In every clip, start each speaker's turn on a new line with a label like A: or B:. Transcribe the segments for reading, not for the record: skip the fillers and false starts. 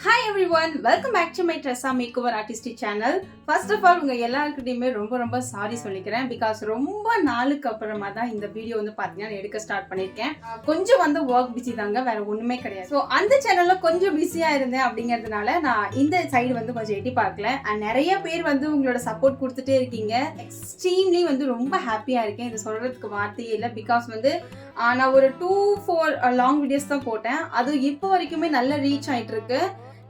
A: Hi everyone, welcome back to my Tressa Makeover Artistic channel. First of all, உங்க எல்லாருக்கிட்டையுமே ரொம்ப sorry சொல்லிக்கிறேன் because ரொம்ப நாளுக்கு அப்புறமா தான் இந்த வீடியோ வந்து பார்த்தீங்கன்னா எடுக்க ஸ்டார்ட் பண்ணியிருக்கேன். கொஞ்சம் வந்து ஒர்க் பிஸி தாங்க, வேற ஒண்ணுமே கிடையாது. ஸோ அந்த சேனல்ல கொஞ்சம் பிஸியா இருந்தேன் அப்படிங்கிறதுனால நான் இந்த சைடு வந்து கொஞ்சம் எட்டி பார்க்கல. அண்ட் நிறைய பேர் வந்து உங்களோட சப்போர்ட் கொடுத்துட்டே இருக்கீங்க. எக்ஸ்ட்ரீம்லி வந்து ரொம்ப ஹாப்பியா இருக்கேன். இது சொல்றதுக்கு வார்த்தையே இல்லை. பிகாஸ் வந்து நான் ஒரு 2-4 லாங் வீடியோஸ் தான் போட்டேன். அது இப்போ வரைக்குமே நல்ல ரீச் ஆயிட்டு இருக்கு.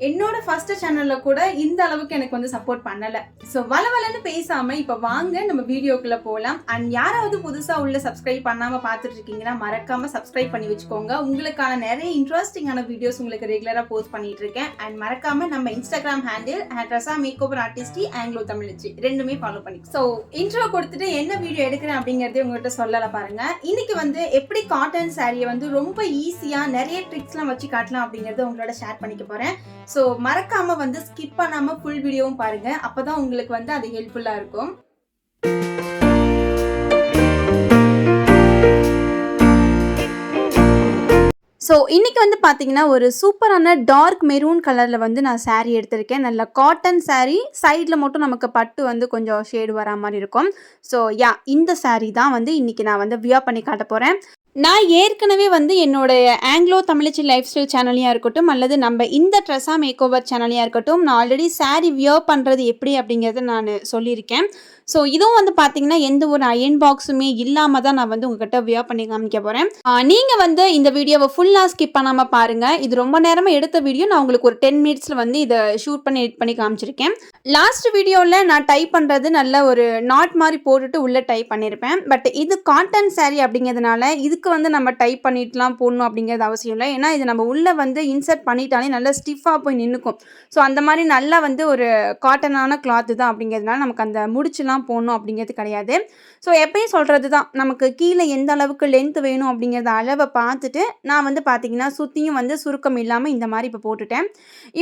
A: என்னோட ஃபர்ஸ்ட் சேனல்ல கூட இந்த அளவுக்கு எனக்கு வந்து சப்போர்ட் பண்ணல. ஸோ வளவலன்னு பேசாம இப்ப வாங்க நம்ம வீடியோக்குள்ள போலாம். அண்ட் யாராவது புதுசா உள்ள சப்ஸ்கிரைப் பண்ணாம பார்த்துட்டு இருக்கீங்கன்னா மறக்காம சப்ஸ்கிரைப் பண்ணி வச்சுக்கோங்க. உங்களுக்கான நிறைய இன்ட்ரெஸ்டிங்கான வீடியோஸ் உங்களுக்கு ரெகுலரா போஸ்ட் பண்ணிட்டு இருக்கேன். அண்ட் மறக்காம நம்ம இன்ஸ்டாகிராம் ஹேண்டில் ட்ரெஸ்ஸா மேக்கோவர் ஆர்டிஸ்ட் ஆங்கிலோ தமிழச்சி ரெண்டுமே ஃபாலோ பண்ணி. ஸோ இன்ட்ரோ கொடுத்துட்டு என்ன வீடியோ எடுக்கிறேன் அப்படிங்கறதே உங்ககிட்ட சொல்லல பாருங்க. இன்னைக்கு வந்து எப்படி காட்டன் சாரியை வந்து ரொம்ப ஈஸியா நிறைய ட்ரிக்ஸ்லாம் வச்சு காட்டலாம் அப்படிங்கறத உங்களோட ஷேர் பண்ணிக்க போறேன். ஸோ மறக்காம வந்து ஸ்கிப் பண்ணாம ஃபுல் வீடியோவும் பாருங்க. அப்பதான் உங்களுக்கு வந்து அது ஹெல்ப்ஃபுல்லா இருக்கும். ஸோ இன்றைக்கி வந்து பார்த்தீங்கன்னா ஒரு சூப்பரான டார்க் மெரூன் கலரில் வந்து நான் சாரீ எடுத்திருக்கேன். நல்ல காட்டன் சாரீ, சைடில் மட்டும் நமக்கு பட்டு வந்து கொஞ்சம் ஷேடு வரா மாதிரி இருக்கும். ஸோ இந்த சாரீ தான் வந்து இன்றைக்கி நான் வந்து வியர் பண்ணி காட்ட போகிறேன். நான் ஏற்கனவே வந்து என்னோடய ஆங்கிலோ தமிழச்சி லைஃப் ஸ்டைல் சேனலையாக இருக்கட்டும் அல்லது நம்ம இந்த ட்ரெஸ்ஸா மேக்கோவர் சேனலையாக இருக்கட்டும், நான் ஆல்ரெடி சாரீ வியர் பண்ணுறது எப்படி அப்படிங்கிறத நான் சொல்லியிருக்கேன். ஸோ இதுவும் வந்து பார்த்தீங்கன்னா எந்த ஒரு அயன் பாக்ஸுமே இல்லாமல் தான் நான் வந்து உங்ககிட்ட வியர் பண்ணி காமிக்க போகிறேன். நீங்கள் வந்து இந்த வீடியோவை ஃபுல்லாக ஸ்கிப் பண்ணாமல் பாருங்கள். இது ரொம்ப நேரமாக எடுத்த வீடியோ. நான் உங்களுக்கு ஒரு 10 மினிட்ஸில் வந்து இதை ஷூட் பண்ணி எடிட் பண்ணி காமிச்சிருக்கேன். லாஸ்ட் வீடியோவில் நான் டைப் பண்ணுறது நல்ல ஒரு நாட் மாதிரி போட்டுட்டு உள்ளே டைப் பண்ணியிருப்பேன். பட் இது காட்டன் சாரீ அப்படிங்கிறதுனால இதுக்கு வந்து நம்ம டைப் பண்ணிட்டுலாம் போடணும் அப்படிங்கிறது அவசியம் இல்லை. ஏன்னா இது நம்ம உள்ளே வந்து இன்சர்ட் பண்ணிட்டாலே நல்லா ஸ்டிஃபாக போய் நின்றுக்கும். ஸோ அந்த மாதிரி நல்லா வந்து ஒரு காட்டனான கிளாத்து தான் அப்படிங்கிறதுனால நமக்கு அந்த முடிச்சுலாம் போடணும் அப்படிங்கிறது கிடையாது. ஸோ எப்பயும் சொல்கிறது தான், நமக்கு கீழே எந்த அளவுக்கு லென்த் வேணும் அப்படிங்கிறத அளவை பார்த்துட்டு நான் வந்து பார்த்திங்கன்னா சுற்றியும் வந்து சுருக்கம் இல்லாமல் இந்த மாதிரி இப்போ போட்டுட்டேன்.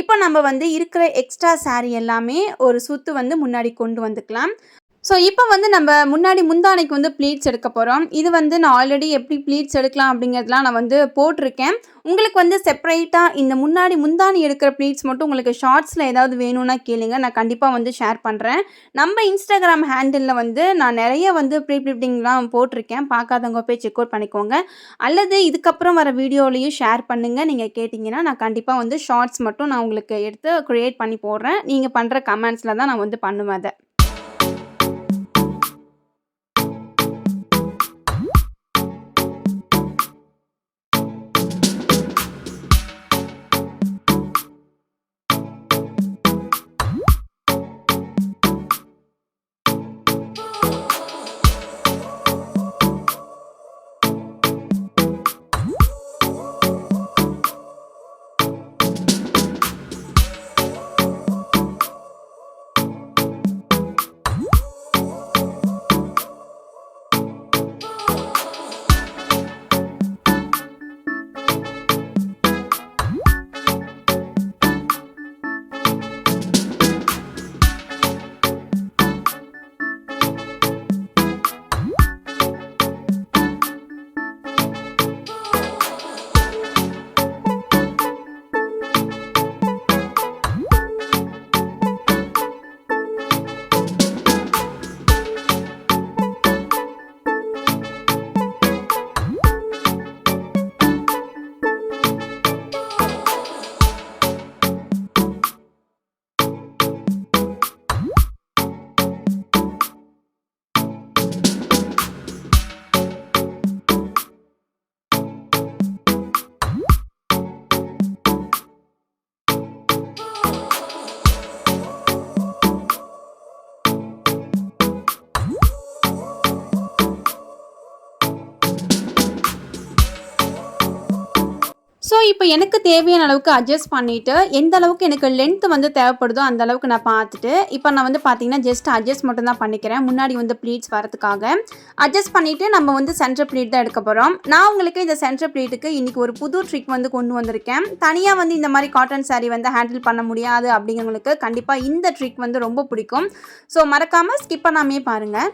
A: இப்போ நம்ம வந்து இருக்கிற எக்ஸ்ட்ரா சாரீ எல்லாமே ஒரு சுற்று வந்து முன்னாடி கொண்டு வந்துக்கலாம். ஸோ இப்போ வந்து நம்ம முன்னாடி முந்தானைக்கு வந்து ப்ளீட்ஸ் எடுக்க போகிறோம். இது வந்து நான் ஆல்ரெடி எப்படி ப்ளீட்ஸ் எடுக்கலாம் அப்படிங்கிறதுலாம் நான் வந்து போட்டிருக்கேன். உங்களுக்கு வந்து செப்பரேட்டாக இந்த முன்னாடி முந்தானி எடுக்கிற ப்ளீட்ஸ் மட்டும் உங்களுக்கு ஷார்ட்ஸில் ஏதாவது வேணும்னா கேளுங்க, நான் கண்டிப்பாக வந்து ஷேர் பண்ணுறேன். நம்ம இன்ஸ்டாகிராம் ஹேண்டிலில் வந்து நான் நிறைய வந்து ப்ளீட்டிங்லாம் போட்டிருக்கேன். பார்க்காதவங்க போய் செக் அவுட் பண்ணிக்கோங்க. அல்லது இதுக்கப்புறம் வர வீடியோலையும் ஷேர் பண்ணுங்கள். நீங்கள் கேட்டிங்கன்னா நான் கண்டிப்பாக வந்து ஷார்ட்ஸ் மட்டும் நான் உங்களுக்கு எடுத்து க்ரியேட் பண்ணி போடுறேன். நீங்கள் பண்ணுற கமெண்ட்ஸில் தான் நான் வந்து பண்ணுவேன் அதை. ஸோ இப்போ எனக்கு தேவையான அளவுக்கு அட்ஜஸ்ட் பண்ணிவிட்டு எந்த அளவுக்கு எனக்கு லென்த் வந்து தேவைப்படுதோ அந்த அளவுக்கு நான் பார்த்துட்டு இப்போ நான் வந்து பார்த்தீங்கன்னா ஜஸ்ட் அட்ஜஸ்ட் மட்டும் தான் பண்ணிக்கிறேன். முன்னாடி வந்து ப்ளீட்ஸ் வரதுக்காக அட்ஜஸ்ட் பண்ணிவிட்டு நம்ம வந்து சென்டர் ப்ளீட் தான் எடுக்க போகிறோம். நான் உங்களுக்கு இந்த சென்டர் ப்ளீட்டுக்கு இன்றைக்கி ஒரு புது ட்ரிக் வந்து கொண்டு வந்திருக்கேன். தனியாக வந்து இந்த மாதிரி காட்டன் சாரீ வந்து ஹேண்டில் பண்ண முடியாது அப்படிங்கிறவங்களுக்கு கண்டிப்பாக இந்த ட்ரிக் வந்து ரொம்ப பிடிக்கும். ஸோ மறக்காமல் ஸ்கிப் பண்ணாமே பாருங்கள்.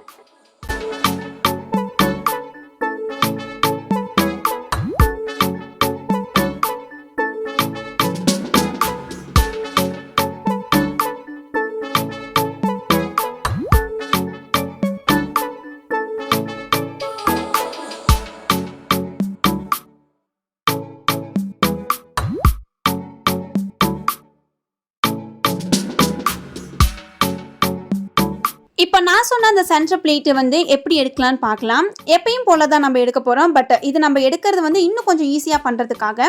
A: இப்போ நான் சொன்ன அந்த சென்டர் பிளேட் வந்து எப்படி எடுக்கலாம்னு பார்க்கலாம். எப்பயும் போல தான் நம்ம எடுக்க போறோம். பட் இது நம்ம எடுக்கிறது வந்து இன்னும் கொஞ்சம் ஈஸியா பண்றதுக்காக,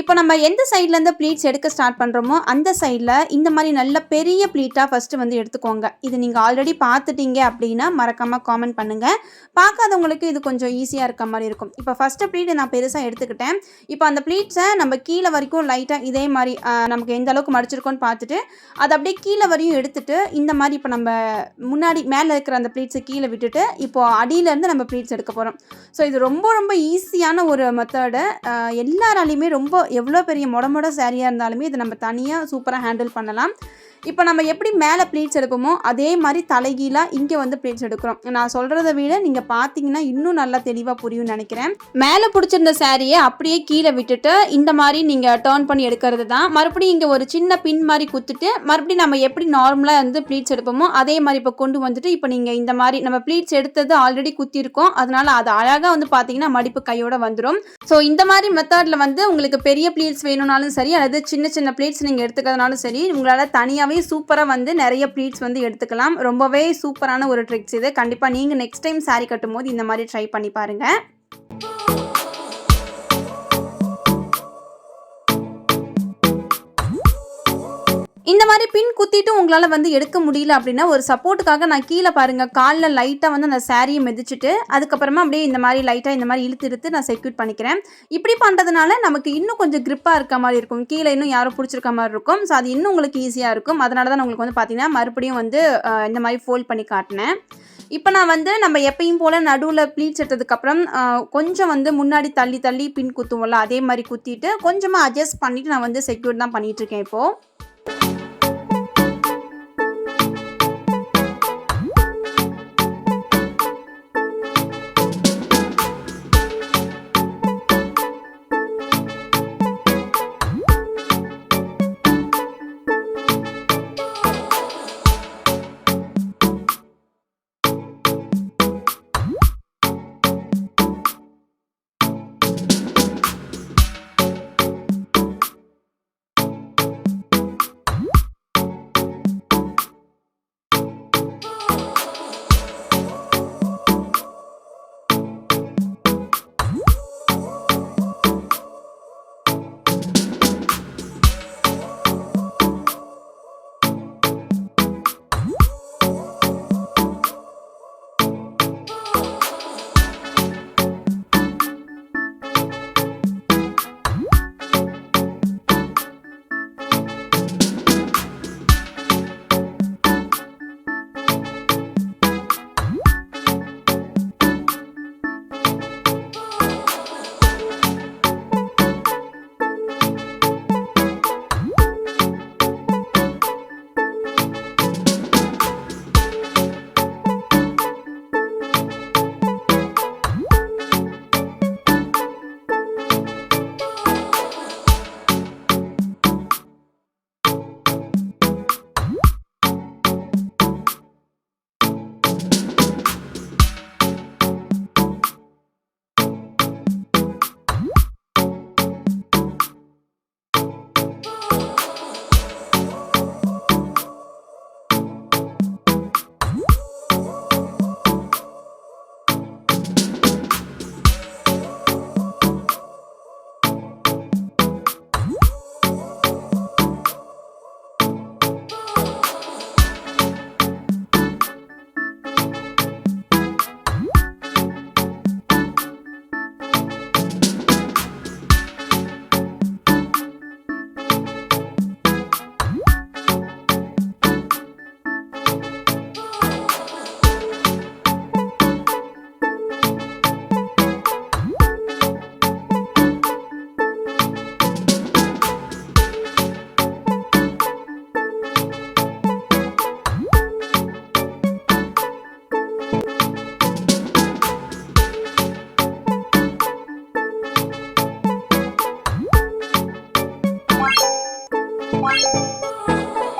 A: இப்போ நம்ம எந்த சைடுல இருந்து ப்ளீட்ஸ் எடுக்க ஸ்டார்ட் பண்றோமோ, அந்த சைடுல இந்த மாரி நல்ல பெரிய ப்ளீட்டா ஃபர்ஸ்ட் வந்து எடுத்துக்கோங்க. இது நீங்க ஆல்ரெடி பார்த்துட்டீங்க அப்படின்னா மறக்காம காமெண்ட் பண்ணுங்க. பார்க்காதவங்களுக்கு இது கொஞ்சம் ஈஸியா இருக்க மாரி இருக்கும். இப்போ ஃபர்ஸ்ட் ப்ளீட் நான் பெருசா எடுத்துக்கிட்டேன். இப்போ அந்த ப்ளீட்ஸை நம்ம கீழ வரைக்கும் லைட்டா இதே மாரி நமக்கு எந்த அளவுக்கு மடிச்சிருக்கோம்னு பார்த்துட்டு, அத அப்படியே கீழ வரையும் எடுத்துட்டு, இந்த மாரி இப்போ நம்ம முன்னாடி மேலே இருக்கிற அந்த ப்ளீட்ஸை கீழே விட்டுட்டு இப்போ அடியிலேருந்து நம்ம ப்ளீட்ஸ் எடுக்க போகிறோம். ஸோ இது ரொம்ப ரொம்ப ஈஸியான ஒரு மெத்தடு. எல்லாராலையுமே ரொம்ப எவ்வளோ பெரிய மொட சாரியாக இருந்தாலுமே இதை நம்ம தனியாக சூப்பராக ஹேண்டில் பண்ணலாம். இப்போ நம்ம எப்படி மேலே ப்ளீட்ஸ் எடுப்போமோ அதே மாதிரி தலைகீழாக இங்கே வந்து ப்ளீட்ஸ் எடுக்கிறோம். நான் சொல்கிறத விட நீங்கள் பார்த்தீங்கன்னா இன்னும் நல்லா தெளிவாக புரியும்னு நினைக்கிறேன். மேலே பிடிச்சிருந்த சாரியை அப்படியே கீழே விட்டுட்டு இந்த மாதிரி நீங்கள் டர்ன் பண்ணி எடுக்கிறது தான். மறுபடியும் இங்கே ஒரு சின்ன பின் மாதிரி குத்துட்டு மறுபடியும் நம்ம எப்படி நார்மலாக வந்து ப்ளீட்ஸ் எடுப்போமோ அதே மாதிரி இப்போ கொண்டு வந்துட்டு இப்போ நீங்கள் இந்த மாதிரி நம்ம ப்ளீட்ஸ் எடுத்தது ஆல்ரெடி குத்திருக்கோம். அதனால அது அழகாக வந்து பார்த்தீங்கன்னா மடிப்பு கையோட வந்துடும். ஸோ இந்த மாதிரி மெத்தடில் வந்து உங்களுக்கு பெரிய ப்ளீட்ஸ் வேணும்னாலும் சரி அல்லது சின்ன சின்ன ப்ளீட்ஸ் நீங்கள் எடுத்துக்கிறதுனாலும் சரி உங்களால் தனியாகவே சூப்பரா வந்து நிறைய ப்ளீட்ஸ் வந்து எடுத்துக்கலாம். ரொம்பவே சூப்பரான ஒரு ட்ரிக்ஸ் இது. கண்டிப்பா நீங்க நெக்ஸ்ட் டைம் saree கட்டும்போது இந்த மாதிரி ட்ரை பண்ணி பாருங்க. இந்த மாதிரி பின் குத்திட்டு உங்களால் வந்து எடுக்க முடியல அப்படின்னா ஒரு சப்போர்ட்டுக்காக நான் கீழே பாருங்கள் காலில் லைட்டாக வந்து அந்த சாரியை மிதிச்சுட்டு அதுக்கப்புறமா அப்படியே இந்த மாதிரி லைட்டாக இந்த மாதிரி இழுத்து நான் செக்யூர் பண்ணிக்கிறேன். இப்படி பண்ணுறதுனால நமக்கு இன்னும் கொஞ்சம் கிரிப்பாக இருக்க மாதிரி இருக்கும். கீழே இன்னும் யாரும் பிடிச்சிருக்க மாதிரி இருக்கும். ஸோ அது இன்னும் உங்களுக்கு ஈஸியாக இருக்கும். அதனால தான் உங்களுக்கு வந்து பார்த்தீங்கன்னா மறுபடியும் வந்து இந்த மாதிரி ஃபோல்ட் பண்ணி காட்டினேன். இப்போ நான் வந்து நம்ம எப்பயும் போல் நடுவில் ப்ளீட்ஸ் எடுத்ததுக்கப்புறம் கொஞ்சம் வந்து முன்னாடி தள்ளி பின் குத்துவோம்ல அதே மாதிரி குத்திட்டு கொஞ்சமாக அட்ஜஸ்ட் பண்ணிவிட்டு நான் வந்து செக்யூர் தான் பண்ணிகிட்ருக்கேன் இப்போது.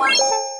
A: Bye.